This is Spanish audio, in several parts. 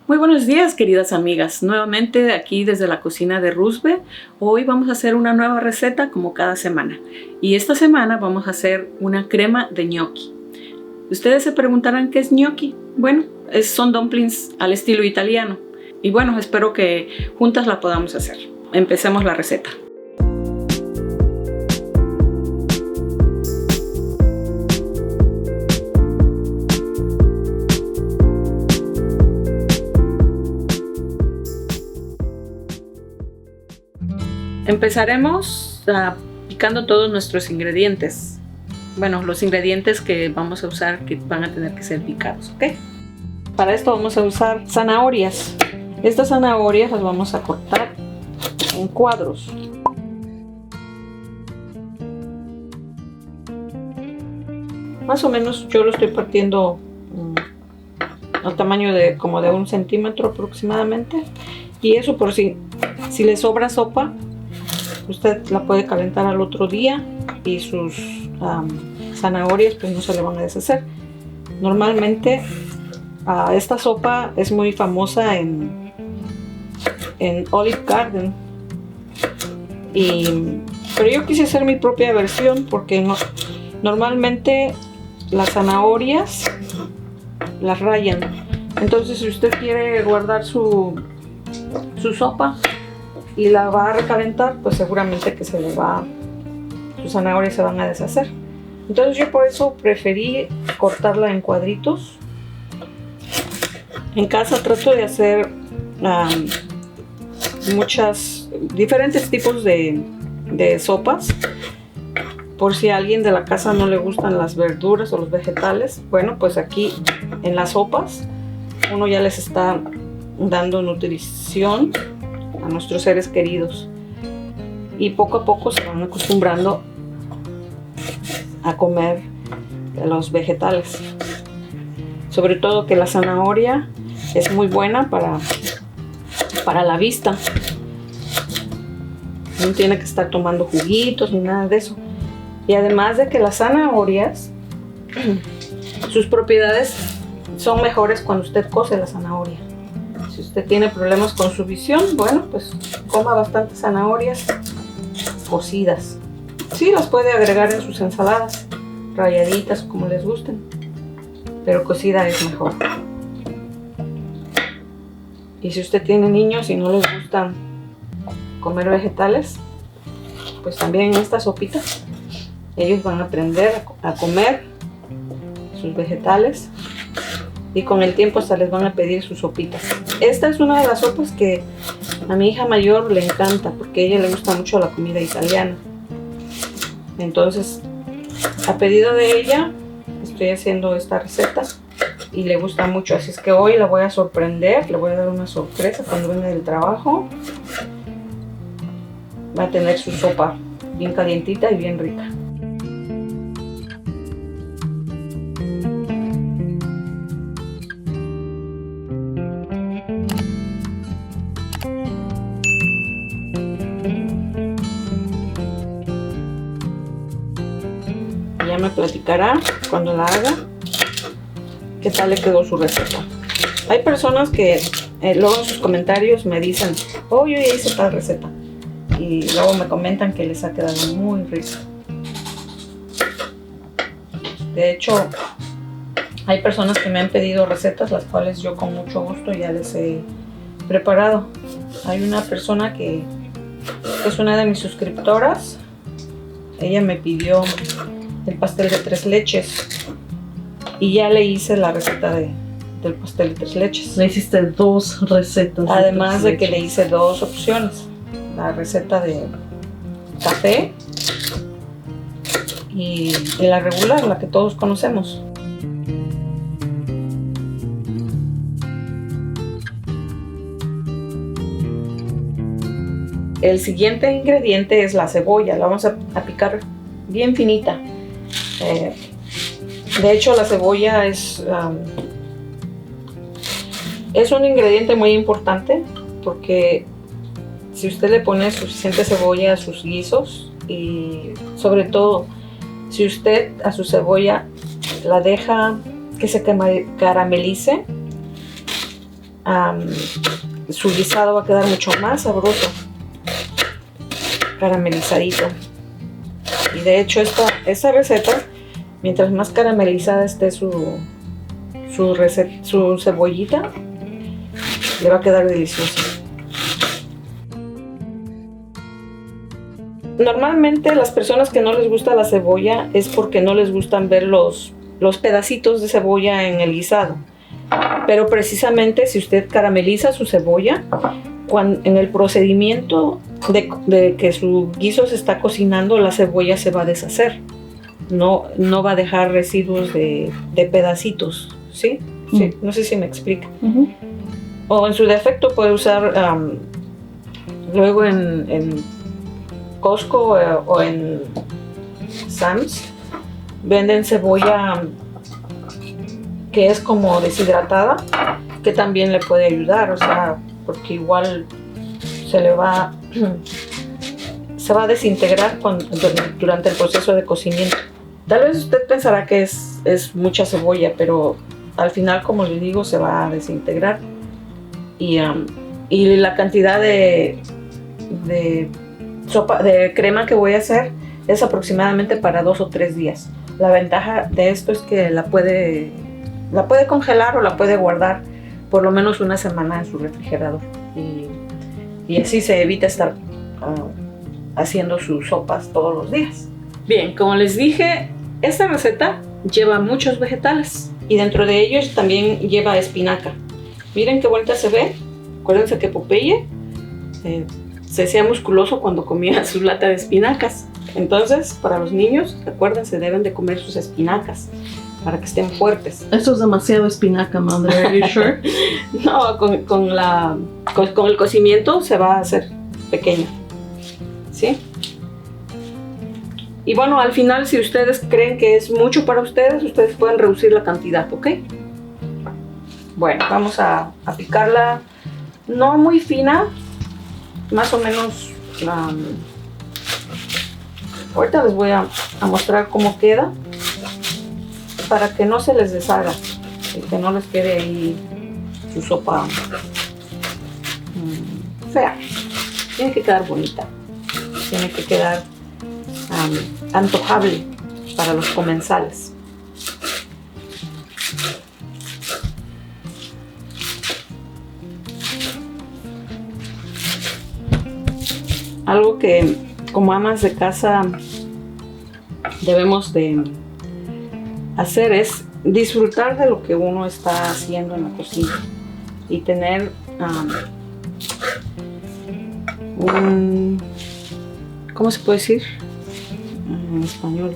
Muy buenos días, queridas amigas. Nuevamente aquí desde la cocina de Rusbe. Hoy vamos a hacer una nueva receta como cada semana. Y esta semana vamos a hacer una crema de gnocchi. Ustedes se preguntarán qué es gnocchi. Bueno, son dumplings al estilo italiano. Y bueno, espero que juntas la podamos hacer. Empecemos la receta. Empezaremos picando todos nuestros ingredientes. Bueno, los ingredientes que vamos a usar que van a tener que ser picados, ¿ok? Para esto vamos a usar zanahorias. Estas zanahorias las vamos a cortar en cuadros. Más o menos yo lo estoy partiendo al tamaño de como de 1 centímetro aproximadamente. Y eso por si le sobra sopa, usted la puede calentar al otro día y sus zanahorias pues no se le van a deshacer. Normalmente esta sopa es muy famosa en Olive Garden, pero yo quise hacer mi propia versión porque normalmente las zanahorias las rayan. Entonces si usted quiere guardar su sopa y la va a recalentar, pues seguramente que sus zanahorias se van a deshacer. Entonces yo por eso preferí cortarla en cuadritos. En casa trato de hacer diferentes tipos de sopas. Por si a alguien de la casa no le gustan las verduras o los vegetales, bueno, pues aquí en las sopas uno ya les está dando nutrición a nuestros seres queridos y poco a poco se van acostumbrando a comer los vegetales, sobre todo que la zanahoria es muy buena para la vista. No tiene que estar tomando juguitos ni nada de eso. Y además de que las zanahorias, sus propiedades son mejores cuando usted cose la zanahoria. Si usted tiene problemas con su visión, bueno, pues coma bastantes zanahorias cocidas. Sí, las puede agregar en sus ensaladas, ralladitas como les gusten, pero cocida es mejor. Y si usted tiene niños y no les gustan comer vegetales, pues también en esta sopita ellos van a aprender a comer sus vegetales y con el tiempo hasta les van a pedir sus sopitas. Esta es una de las sopas que a mi hija mayor le encanta porque a ella le gusta mucho la comida italiana. Entonces, a pedido de ella, estoy haciendo esta receta y le gusta mucho. Así es que hoy la voy a sorprender, le voy a dar una sorpresa cuando venga del trabajo. Va a tener su sopa bien calientita y bien rica. Ya me platicará cuando la haga qué tal le quedó su receta. Hay personas que luego en sus comentarios me dicen, oh, yo ya hice tal receta, y luego me comentan que les ha quedado muy rica. De hecho, hay personas que me han pedido recetas, las cuales yo con mucho gusto ya les he preparado. Hay una persona que es una de mis suscriptoras. Ella me pidió el pastel de 3 leches y ya le hice la receta del pastel de 3 leches. Le hiciste 2 recetas. Además de que le hice 2 opciones, la receta de café y la regular, la que todos conocemos. El siguiente ingrediente es la cebolla. La vamos a picar bien finita. De hecho, la cebolla es un ingrediente muy importante porque si usted le pone suficiente cebolla a sus guisos y sobre todo si usted a su cebolla la deja que se caramelice, su guisado va a quedar mucho más sabroso, caramelizadito. Y de hecho esta receta, mientras más caramelizada esté su cebollita, le va a quedar deliciosa. Normalmente las personas que no les gusta la cebolla es porque no les gustan ver los pedacitos de cebolla en el guisado. Pero precisamente si usted carameliza su cebolla, en el procedimiento de que su guiso se está cocinando, la cebolla se va a deshacer. No va a dejar residuos de pedacitos, ¿sí? Sí, no sé si me explica. O en su defecto puede usar luego en Costco o en Sam's venden cebolla que es como deshidratada, que también le puede ayudar, o sea, porque igual se va a desintegrar durante el proceso de cocimiento. Tal vez usted pensará que es mucha cebolla, pero al final, como les digo, se va a desintegrar. Y la cantidad de crema que voy a hacer es aproximadamente para 2 o 3 días. La ventaja de esto es que la puede congelar o la puede guardar por lo menos una semana en su refrigerador. Y así se evita estar haciendo sus sopas todos los días. Bien, como les dije, esta receta lleva muchos vegetales y dentro de ellos también lleva espinaca. Miren qué bonita se ve. Acuérdense que Popeye se hacía musculoso cuando comía su lata de espinacas. Entonces, para los niños, acuérdense, deben de comer sus espinacas para que estén fuertes. Eso es demasiado espinaca, madre. ¿Are you sure? No, con el cocimiento se va a hacer pequeña, ¿sí? Y bueno, al final, si ustedes creen que es mucho para ustedes pueden reducir la cantidad, ¿ok? Bueno, vamos a picarla no muy fina, más o menos. Ahorita les voy a mostrar cómo queda para que no se les deshaga y que no les quede ahí su sopa fea. Tiene que quedar bonita, tiene que quedar antojable para los comensales. Algo que como amas de casa debemos de hacer es disfrutar de lo que uno está haciendo en la cocina y tener ¿cómo se puede decir en español?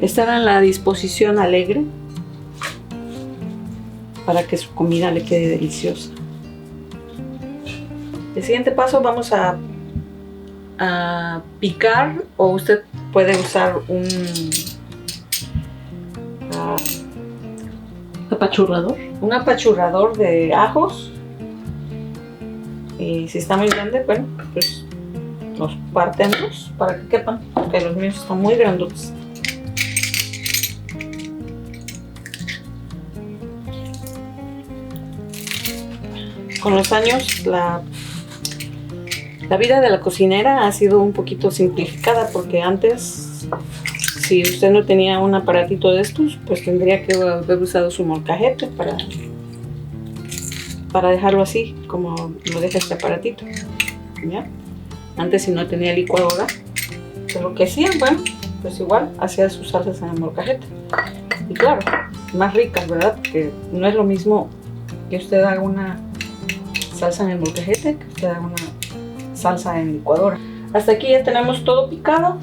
Estar en la disposición alegre para que su comida le quede deliciosa. El siguiente paso vamos a picar, o usted puede usar un apachurrador de ajos. Y si está muy grande, bueno, pues los partemos para que quepan, porque los míos están muy grandotes. Con los años la vida de la cocinera ha sido un poquito simplificada, porque antes, si usted no tenía un aparatito de estos, pues tendría que haber usado su molcajete para dejarlo así, como lo deja este aparatito, ¿ya? Antes, si no tenía licuadora, pues lo que hacían, bueno, pues igual hacía sus salsas en el molcajete. Y claro, más ricas, ¿verdad? Porque no es lo mismo que usted haga una salsa en el molcajete que usted haga una salsa en licuadora. Hasta aquí ya tenemos todo picado.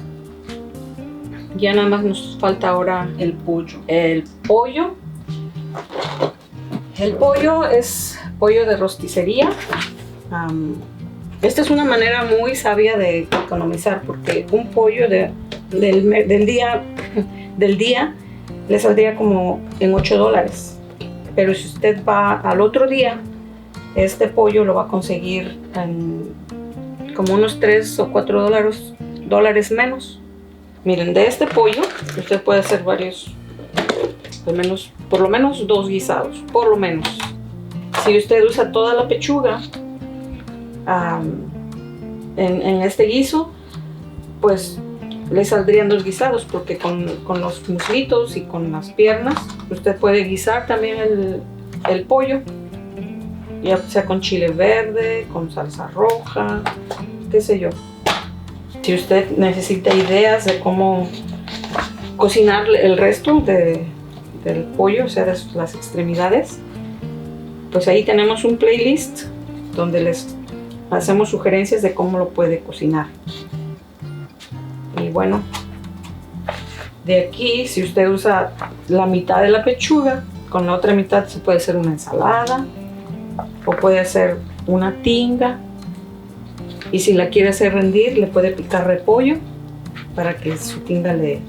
Ya nada más nos falta ahora el pollo. El pollo es pollo de rosticería. Esta es una manera muy sabia de economizar, porque un pollo del día le saldría como en $8. Pero si usted va al otro día, este pollo lo va a conseguir en como unos $3 o $4 menos. Miren, de este pollo usted puede hacer varios, al menos por lo menos 2 guisados, por lo menos. Si usted usa toda la pechuga en este guiso, pues le saldrían 2 guisados, porque con los muslitos y con las piernas usted puede guisar también el pollo, ya sea con chile verde, con salsa roja, qué sé yo. Si usted necesita ideas de cómo cocinar el resto del pollo, o sea, las extremidades, pues ahí tenemos un playlist donde les hacemos sugerencias de cómo lo puede cocinar. Y bueno, de aquí, si usted usa la mitad de la pechuga, con la otra mitad se puede hacer una ensalada o puede hacer una tinga. Y si la quiere hacer rendir, le puede picar repollo para que su tinga le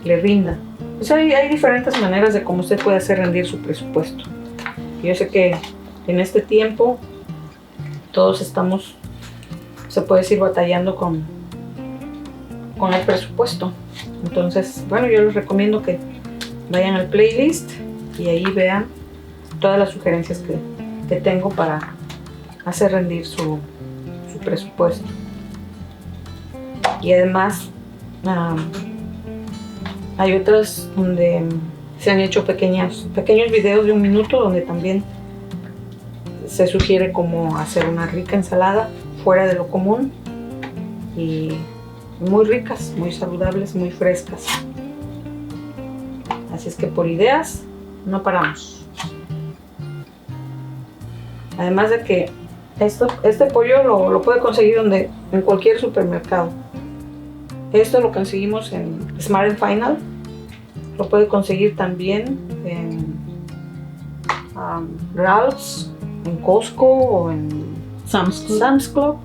rinda. Pues hay diferentes maneras de cómo usted puede hacer rendir su presupuesto. Yo sé que en este tiempo todos estamos, se puede decir, batallando con el presupuesto. Entonces, bueno, yo les recomiendo que vayan al playlist y ahí vean todas las sugerencias que tengo para hacer rendir su presupuesto. Y además hay otras donde se han hecho pequeños videos de 1 minuto donde también se sugiere cómo hacer una rica ensalada fuera de lo común y muy ricas, muy saludables, muy frescas. Así es que por ideas no paramos. Además de que este pollo lo puede conseguir en cualquier supermercado. Esto lo conseguimos en Smart and Final. Lo puede conseguir también en Ralph's, en Costco o en Sam's Club.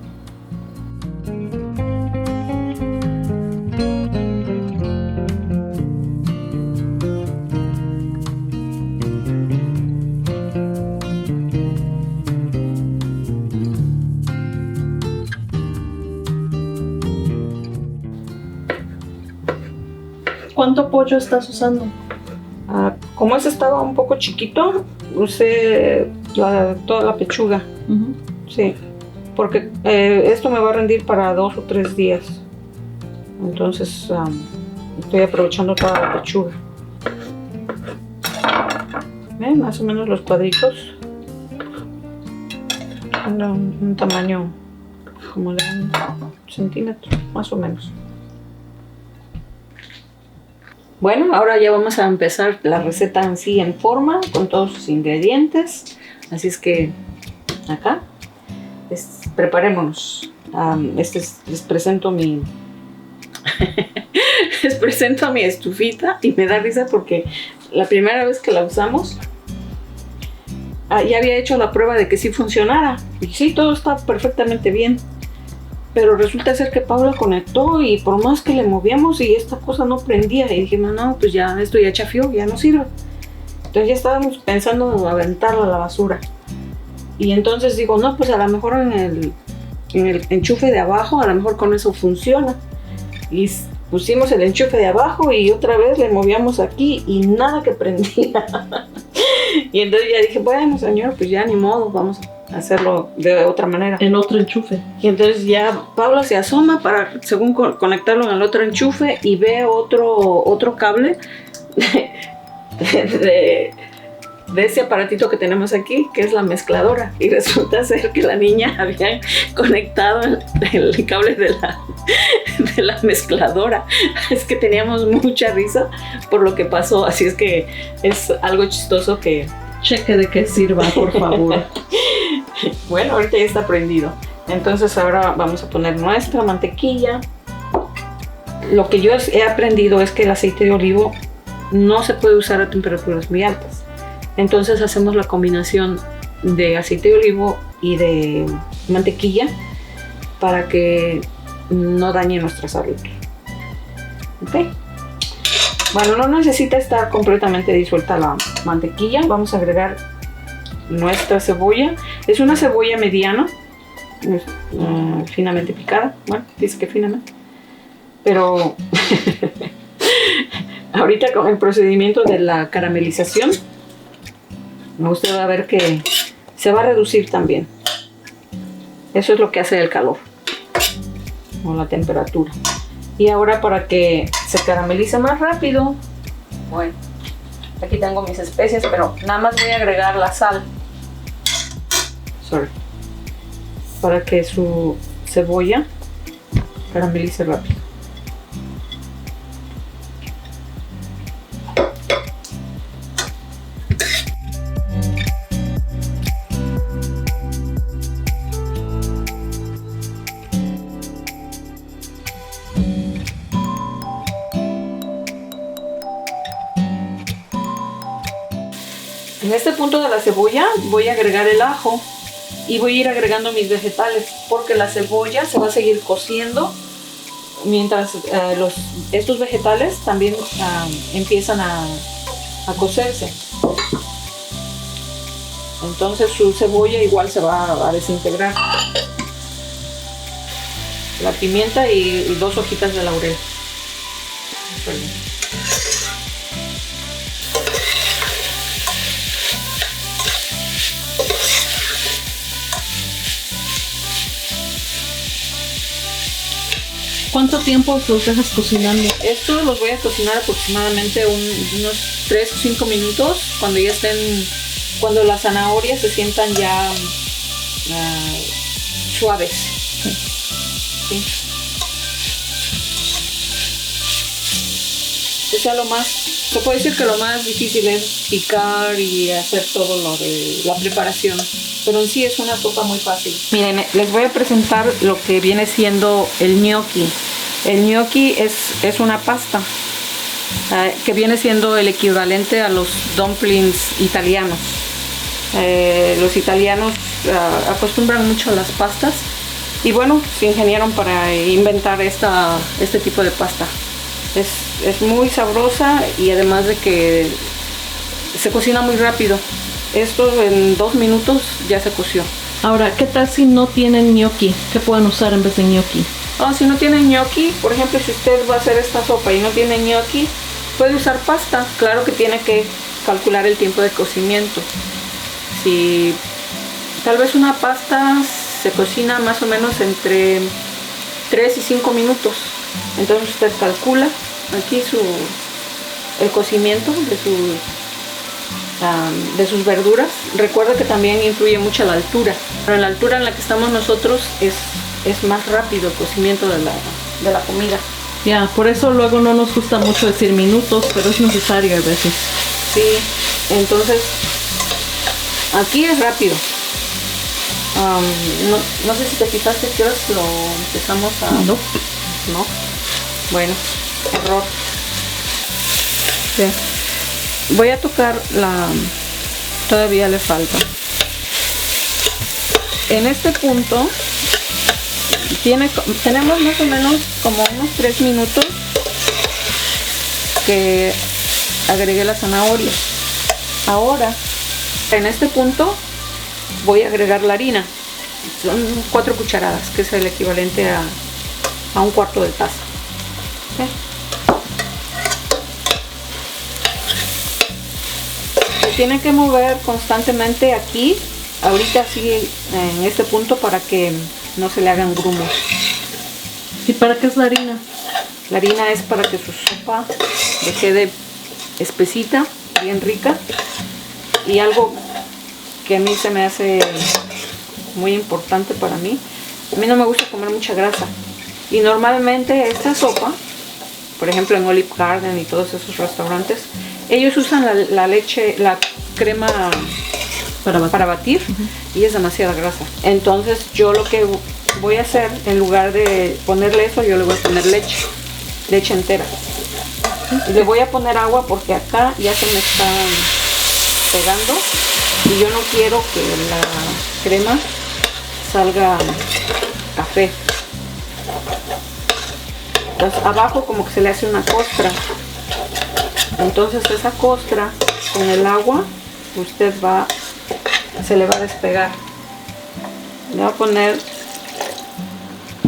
¿Cuánto pollo estás usando? Como ese estaba un poco chiquito, usé toda la pechuga. Uh-huh. Sí, porque esto me va a rendir para 2 o 3 días. Entonces estoy aprovechando toda la pechuga. ¿Ven? Más o menos los cuadritos. Un tamaño como de 1 centímetro, más o menos. Bueno, ahora ya vamos a empezar la receta en sí en forma, con todos sus ingredientes. Así es que acá, preparémonos. Les presento mi estufita y me da risa porque la primera vez que la usamos ya había hecho la prueba de que sí funcionara. Y sí, todo está perfectamente bien. Pero resulta ser que Paula conectó y por más que le movíamos y esta cosa no prendía. Y dijimos, no, pues ya esto ya chafió, ya no sirve. Entonces ya estábamos pensando aventarla a la basura. Y entonces digo, no, pues a lo mejor en el enchufe de abajo, a lo mejor con eso funciona. Y pusimos el enchufe de abajo y otra vez le movíamos aquí y nada que prendía. Y entonces ya dije, bueno, señor, pues ya ni modo, vamos a hacerlo de otra manera. En otro enchufe. Y entonces ya Paula se asoma para, según conectarlo en el otro enchufe, y ve otro cable de ese aparatito que tenemos aquí, que es la mezcladora. Y resulta ser que la niña había conectado el cable de la mezcladora. Es que teníamos mucha risa por lo que pasó, así es que es algo chistoso que... Cheque de que sirva, por favor. Bueno, ahorita ya está prendido. Entonces ahora vamos a poner nuestra mantequilla. Lo que yo he aprendido es que el aceite de olivo no se puede usar a temperaturas muy altas. Entonces hacemos la combinación de aceite de olivo y de mantequilla para que no dañe nuestra salud. ¿Ok? Bueno, no necesita estar completamente disuelta la mantequilla. Vamos a agregar nuestra cebolla. Es una cebolla mediana, finamente picada. Bueno, dice que finamente. Pero Ahorita con el procedimiento de la caramelización, usted va a ver que se va a reducir también. Eso es lo que hace el calor o la temperatura. Y ahora, para que se caramelice más rápido, bueno, aquí tengo mis especias, pero nada más voy a agregar la sal. Para que su cebolla caramelice rápido. En este punto de la cebolla voy a agregar el ajo y voy a ir agregando mis vegetales, porque la cebolla se va a seguir cociendo mientras estos vegetales también empiezan a cocerse. Entonces su cebolla igual se va a desintegrar. La pimienta y 2 hojitas de laurel. ¿Cuánto tiempo los dejas cocinando? Estos los voy a cocinar aproximadamente unos 3 o 5 minutos, cuando las zanahorias se sientan ya suaves. Sí. Se puede decir que lo más difícil es picar y hacer todo lo de la preparación, pero en sí es una sopa muy fácil. Miren, les voy a presentar lo que viene siendo el gnocchi. El gnocchi es una pasta que viene siendo el equivalente a los dumplings italianos. Los italianos acostumbran mucho a las pastas y bueno, se ingeniaron para inventar este tipo de pasta. Es muy sabrosa y además de que se cocina muy rápido. Esto en 2 minutos ya se coció. Ahora, ¿qué tal si no tienen gnocchi? ¿Qué pueden usar en vez de gnocchi? Si no tienen gnocchi, por ejemplo, si usted va a hacer esta sopa y no tiene gnocchi, puede usar pasta. Claro que tiene que calcular el tiempo de cocimiento. Si tal vez una pasta se cocina más o menos entre 3 y 5 minutos. Entonces usted calcula aquí el cocimiento de sus verduras. Recuerda que también influye mucho la altura, pero en la altura en la que estamos nosotros es más rápido el cocimiento de la comida. Ya, por eso luego no nos gusta mucho decir minutos, pero es necesario a veces. Sí, entonces aquí es rápido. No sé si te fijaste que ahora lo empezamos a... No. Bueno, error. Sí. Voy a tocar todavía le falta. En este punto tenemos más o menos como unos 3 minutos que agregué la zanahoria. Ahora, en este punto voy a agregar la harina. Son 4 cucharadas, que es el equivalente a 1/4 de taza. ¿Okay? Se tiene que mover constantemente aquí, ahorita así en este punto, para que no se le hagan grumos. ¿Y para qué es la harina? La harina es para que su sopa le quede espesita, bien rica. Y algo que a mí se me hace muy importante para mí, a mí no me gusta comer mucha grasa. Y normalmente esta sopa, por ejemplo en Olive Garden y todos esos restaurantes, ellos usan la leche, la crema para batir, y es demasiada grasa. Entonces yo lo que voy a hacer, en lugar de ponerle eso, yo le voy a poner leche entera. Y le voy a poner agua porque acá ya se me está pegando y yo no quiero que la crema salga café. Entonces abajo como que se le hace una costra. Entonces esa costra con el agua se le va a despegar. Le va a poner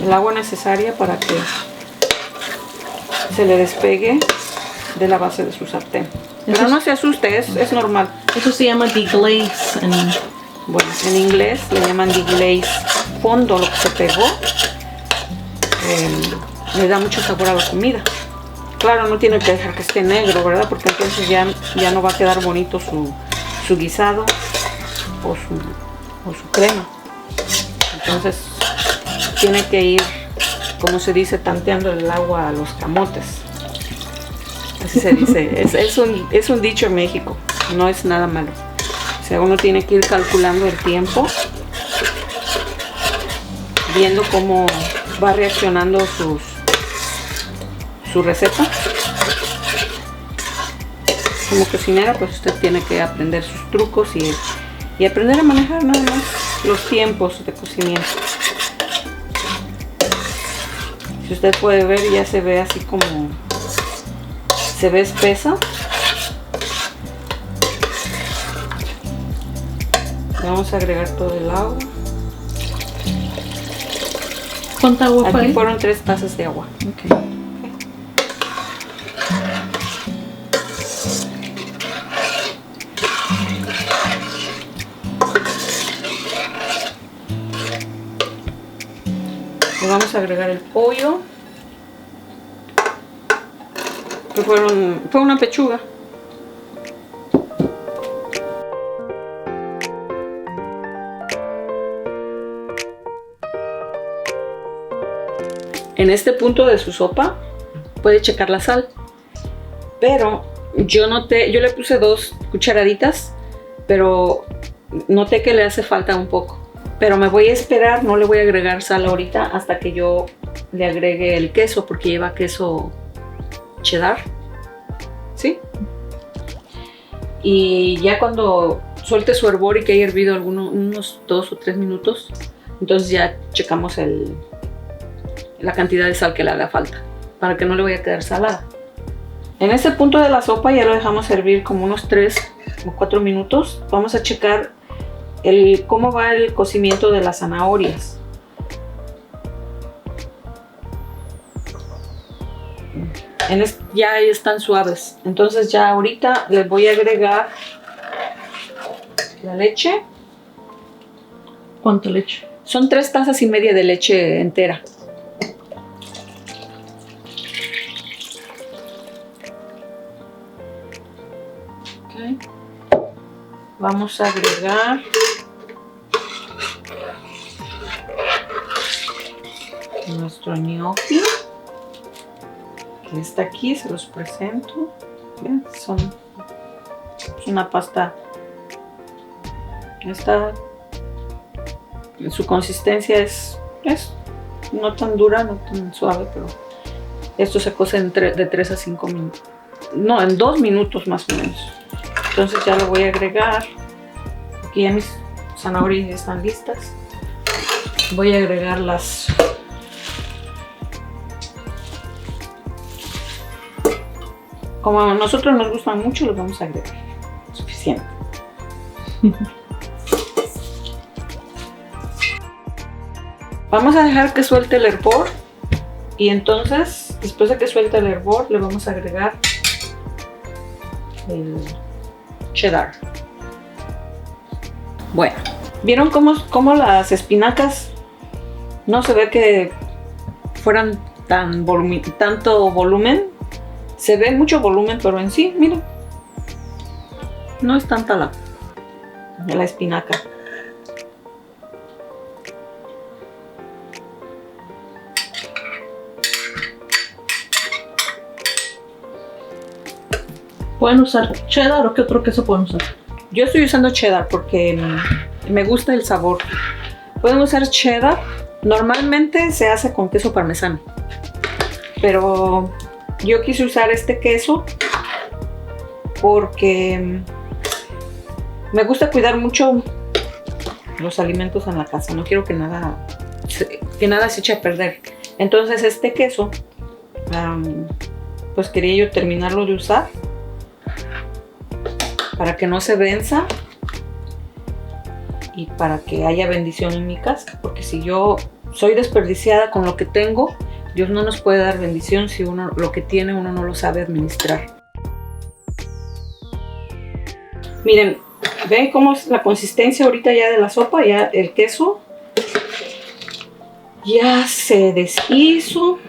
el agua necesaria para que se le despegue de la base de su sartén. Pero no se asuste, es normal. Eso se llama deglaze. Bueno, en inglés le llaman deglaze. Fondo, lo que se pegó, le da mucho sabor a la comida. Claro, no tiene que dejar que esté negro, ¿verdad? Porque entonces ya no va a quedar bonito su guisado o su crema. Entonces tiene que ir, como se dice, tanteando el agua a los camotes. Así se dice. Es un dicho en México, no es nada malo. O sea, uno tiene que ir calculando el tiempo, viendo cómo va reaccionando su receta. Como cocinera, pues usted tiene que aprender sus trucos y aprender a manejar nada más los tiempos de cocimiento. Si usted puede ver, ya se ve así como se ve espesa. Vamos a agregar todo el agua. ¿Cuánta agua fue? Aquí fueron 3 tazas de agua. Okay. Le vamos a agregar el pollo. Que fue una pechuga. En este punto de su sopa puede checar la sal, pero yo le puse 2 cucharaditas, pero noté que le hace falta un poco. Pero me voy a esperar, no le voy a agregar sal ahorita hasta que yo le agregue el queso, porque lleva queso cheddar, ¿sí? Y ya cuando suelte su hervor y que haya hervido unos 2 o 3 minutos, entonces ya checamos la cantidad de sal que le haga falta, para que no le vaya a quedar salada. En este punto de la sopa ya lo dejamos hervir como unos 3 o 4 minutos. Vamos a checar cómo va el cocimiento de las zanahorias. Ya están suaves, entonces ya ahorita les voy a agregar la leche. ¿Cuánta leche? Son 3 tazas y media de leche entera. Okay. Vamos a agregar nuestro gnocchi, que está aquí, se los presento. ¿Ven? Es una pasta. Su consistencia es no tan dura, no tan suave, pero esto se cose de 3 a 5 minutos. No, en 2 minutos más o menos. Entonces ya lo voy a agregar. Aquí ya mis zanahorias ya están listas. Voy a agregar como a nosotros nos gustan mucho, los vamos a agregar. Suficiente. Vamos a dejar que suelte el hervor. Y entonces, después de que suelte el hervor, le vamos a agregar el cheddar. Bueno, ¿vieron cómo las espinacas no se ve que fueran tanto volumen? Se ve mucho volumen, pero en sí, miren, no es tanta la espinaca. ¿Pueden usar cheddar o qué otro queso pueden usar? Yo estoy usando cheddar porque me gusta el sabor. Pueden usar cheddar. Normalmente se hace con queso parmesano, pero yo quise usar este queso porque me gusta cuidar mucho los alimentos en la casa. No quiero que nada se eche a perder. Entonces este queso, pues quería yo terminarlo de usar para que no se venza y para que haya bendición en mi casa, porque si yo soy desperdiciada con lo que tengo, Dios no nos puede dar bendición si lo que tiene uno no lo sabe administrar. Miren, ven cómo es la consistencia ahorita ya de la sopa, ya el queso ya se deshizo.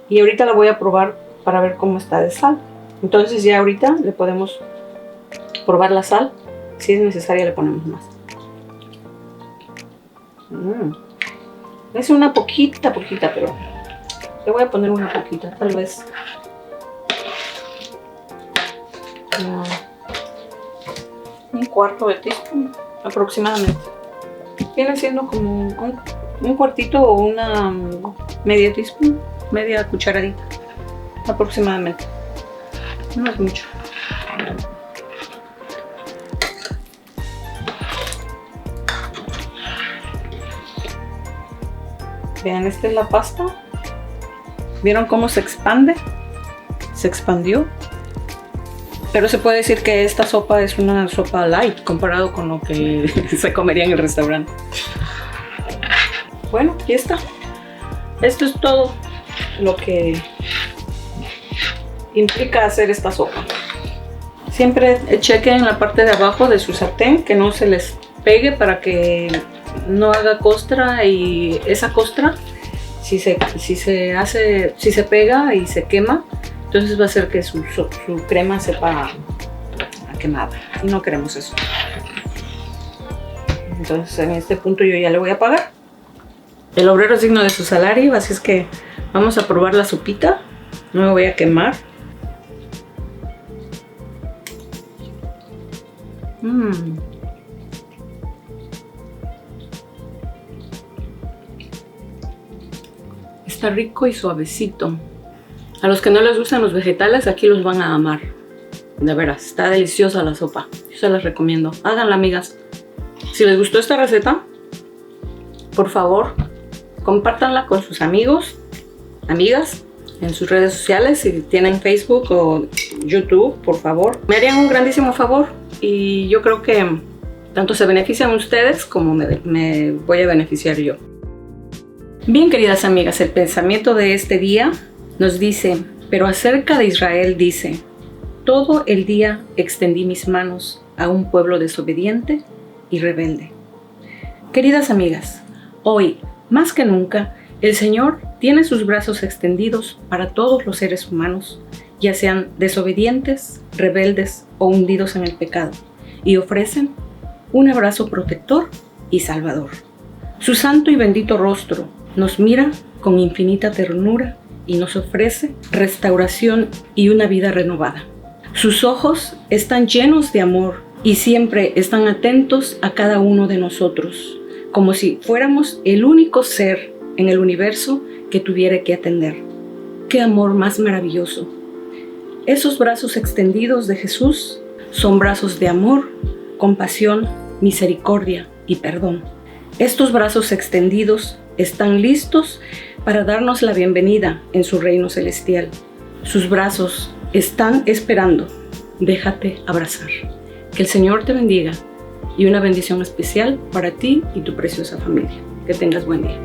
Y ahorita la voy a probar para ver cómo está de sal. Entonces ya ahorita le podemos probar la sal. Si es necesaria le ponemos más. Es una poquita, pero le voy a poner una poquita, tal vez. Un cuarto de teaspoon aproximadamente. Viene siendo como un cuartito o una media teaspoon, media cucharadita aproximadamente. No es mucho. Vean, esta es la pasta. ¿Vieron cómo se expande? Se expandió. Pero se puede decir que esta sopa es una sopa light comparado con lo que se comería en el restaurante. Bueno, ya está. Esto es todo lo que implica hacer esta sopa. Siempre chequen en la parte de abajo de su sartén que no se les pegue para que no haga costra, y esa costra si se pega y se quema, entonces va a hacer que su crema sepa a quemada y no queremos eso. Entonces en este punto yo ya le voy a apagar. El obrero es digno de su salario, así es que vamos a probar la sopita. No me voy a quemar. Está rico y suavecito. A los que no les gustan los vegetales, aquí los van a amar. De veras, está deliciosa la sopa. Yo se las recomiendo. Háganla, amigas. Si les gustó esta receta, por favor, compártanla con sus amigos, amigas, en sus redes sociales. Si tienen Facebook o YouTube, por favor, me harían un grandísimo favor. Y yo creo que tanto se benefician ustedes como me voy a beneficiar yo. Bien, queridas amigas, el pensamiento de este día nos dice: pero acerca de Israel dice, todo el día extendí mis manos a un pueblo desobediente y rebelde. Queridas amigas, hoy, más que nunca, el Señor tiene sus brazos extendidos para todos los seres humanos, ya sean desobedientes, rebeldes o hundidos en el pecado, y ofrecen un abrazo protector y salvador. Su santo y bendito rostro nos mira con infinita ternura y nos ofrece restauración y una vida renovada. Sus ojos están llenos de amor y siempre están atentos a cada uno de nosotros, como si fuéramos el único ser en el universo que tuviera que atender. ¡Qué amor más maravilloso! Esos brazos extendidos de Jesús son brazos de amor, compasión, misericordia y perdón. Estos brazos extendidos están listos para darnos la bienvenida en su reino celestial. Sus brazos están esperando. Déjate abrazar. Que el Señor te bendiga y una bendición especial para ti y tu preciosa familia. Que tengas buen día.